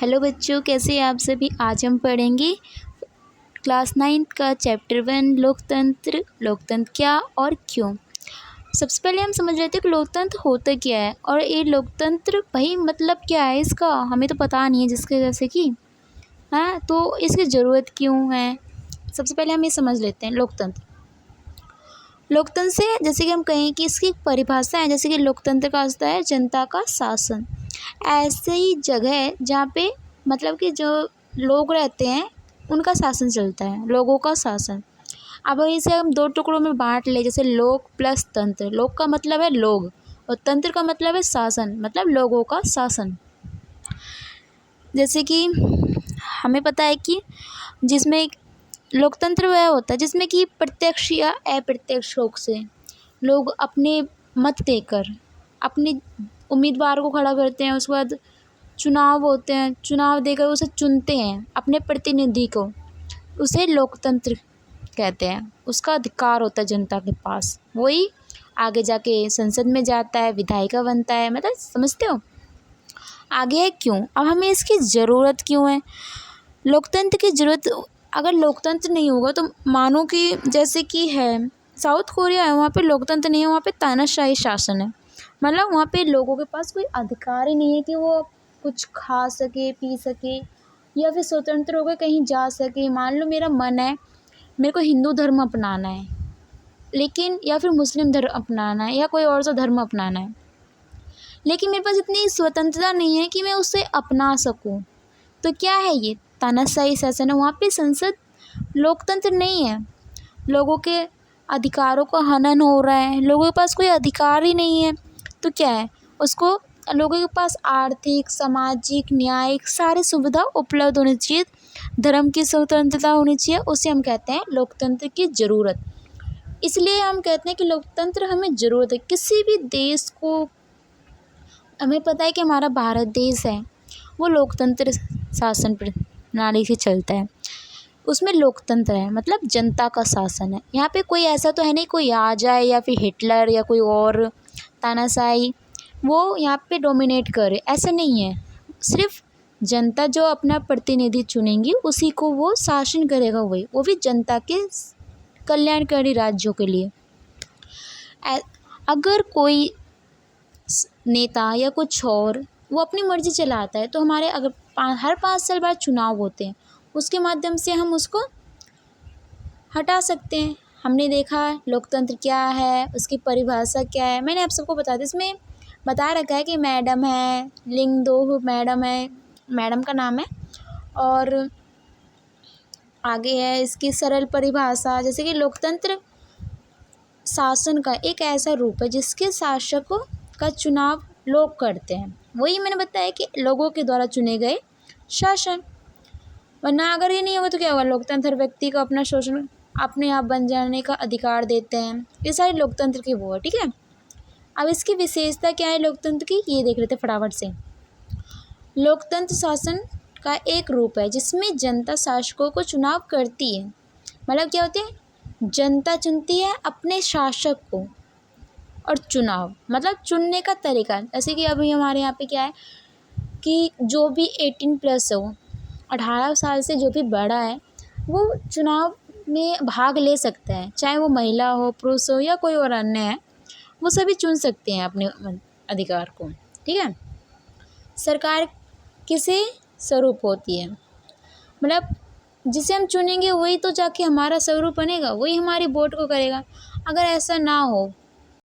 Hello बच्चों, कैसे हैं आप सभी। आज हम पढ़ेंगे क्लास 9 का चैप्टर 1 लोकतंत्र। लोकतंत्र क्या और क्यों। सबसे पहले हम समझ रहे थे कि लोकतंत्र होता क्या है और ये लोकतंत्र भाई मतलब क्या है इसका, हमें तो पता नहीं है जिसके जैसे कि हाँ, तो इसकी ज़रूरत क्यों है। सबसे पहले हम ये समझ लेते हैं लोकतंत्र। लोकतंत्र से जैसे कि हम कहें कि इसकी एक परिभाषा है, जैसे कि लोकतंत्र का अर्थ है जनता का शासन। ऐसी जगह है जहाँ पे मतलब कि जो लोग रहते हैं उनका शासन चलता है, लोगों का शासन। अब इसे हम दो टुकड़ों में बांट ले, जैसे लोक प्लस तंत्र। लोक का मतलब है लोग और तंत्र का मतलब है शासन, मतलब लोगों का शासन। जैसे कि हमें पता है कि जिसमें लोकतंत्र वह होता है जिसमें कि प्रत्यक्ष या अप्रत्यक्ष रूप से लोग अपने मत देकर अपने उम्मीदवार को खड़ा करते हैं। उसके बाद चुनाव होते हैं, चुनाव देकर उसे चुनते हैं अपने प्रतिनिधि को। उसे लोकतंत्र कहते हैं। उसका अधिकार होता है जनता के पास, वही आगे जाके संसद में जाता है, विधायिका बनता है। मतलब समझते हो। आगे है क्यों। अब हमें इसकी ज़रूरत क्यों है। लोकतंत्र की ज़रूरत, अगर लोकतंत्र नहीं होगा तो मानो कि जैसे कि है साउथ कोरिया है, वहाँ पे लोकतंत्र नहीं है, वहाँ पे तानाशाही शासन है। मतलब वहाँ पे लोगों के पास कोई अधिकार ही नहीं है कि वो कुछ खा सके, पी सके या फिर स्वतंत्र होकर कहीं जा सके। मान लो मेरा मन है, मेरे को हिंदू धर्म अपनाना है, लेकिन या फिर मुस्लिम धर्म अपनाना है या कोई और सा धर्म अपनाना है, लेकिन मेरे पास इतनी स्वतंत्रता नहीं है कि मैं उसे अपना सकूं। तो क्या है ये, तानाशाही शासन है। वहाँ पे संसद, लोकतंत्र नहीं है। लोगों के अधिकारों का हनन हो रहा है, लोगों के पास कोई अधिकार ही नहीं है। तो क्या है, उसको लोगों के पास आर्थिक, सामाजिक, न्यायिक सारी सुविधा उपलब्ध होनी चाहिए। धर्म की स्वतंत्रता होनी चाहिए, उसे हम कहते हैं लोकतंत्र की ज़रूरत। इसलिए हम कहते हैं कि लोकतंत्र हमें ज़रूरत है। किसी भी देश को, हमें पता है कि हमारा भारत देश है वो लोकतंत्र शासन प्रणाली से चलता है। उसमें लोकतंत्र है मतलब जनता का शासन है। यहाँ पे कोई ऐसा तो है नहीं कोई आ जाए या फिर हिटलर या कोई और तानाशाही वो यहाँ पे डोमिनेट करे, ऐसा नहीं है। सिर्फ जनता जो अपना प्रतिनिधि चुनेंगी उसी को वो शासन करेगा, वही वो भी जनता के कल्याणकारी राज्यों के लिए। अगर कोई नेता या कुछ और वो अपनी मर्जी चलाता है तो हमारे अगर हर 5 साल बाद चुनाव होते हैं, उसके माध्यम से हम उसको हटा सकते हैं। हमने देखा लोकतंत्र क्या है, उसकी परिभाषा क्या है, मैंने आप सबको बता दी। इसमें बता रखा है कि मैडम है, लिंग 2 मैडम है, मैडम का नाम है। और आगे है इसकी सरल परिभाषा, जैसे कि लोकतंत्र शासन का एक ऐसा रूप है जिसके शासकों का चुनाव लोग करते हैं। वही मैंने बताया कि लोगों के द्वारा चुने गए शासन। वरना अगर ये नहीं होगा तो क्या होगा, लोकतंत्र व्यक्ति को अपना शोषण अपने आप बन जाने का अधिकार देते हैं। ये सारे लोकतंत्र की वो है, ठीक है। अब इसकी विशेषता क्या है लोकतंत्र की, ये देख लेते फटाफट से। लोकतंत्र शासन का एक रूप है जिसमें जनता शासकों को चुनाव करती है। मतलब क्या होते हैं, जनता चुनती है अपने शासक को। और चुनाव मतलब चुनने का तरीका, जैसे कि अभी हमारे यहाँ पे क्या है कि जो भी 18+ हो, 18 साल से जो भी बड़ा है वो चुनाव में भाग ले सकता है। चाहे वो महिला हो, पुरुष हो या कोई और अन्य है, वो सभी चुन सकते हैं अपने अधिकार को, ठीक है। सरकार किसे स्वरूप होती है, मतलब जिसे हम चुनेंगे वही तो जाके हमारा स्वरूप बनेगा, वही हमारी वोट को करेगा। अगर ऐसा ना हो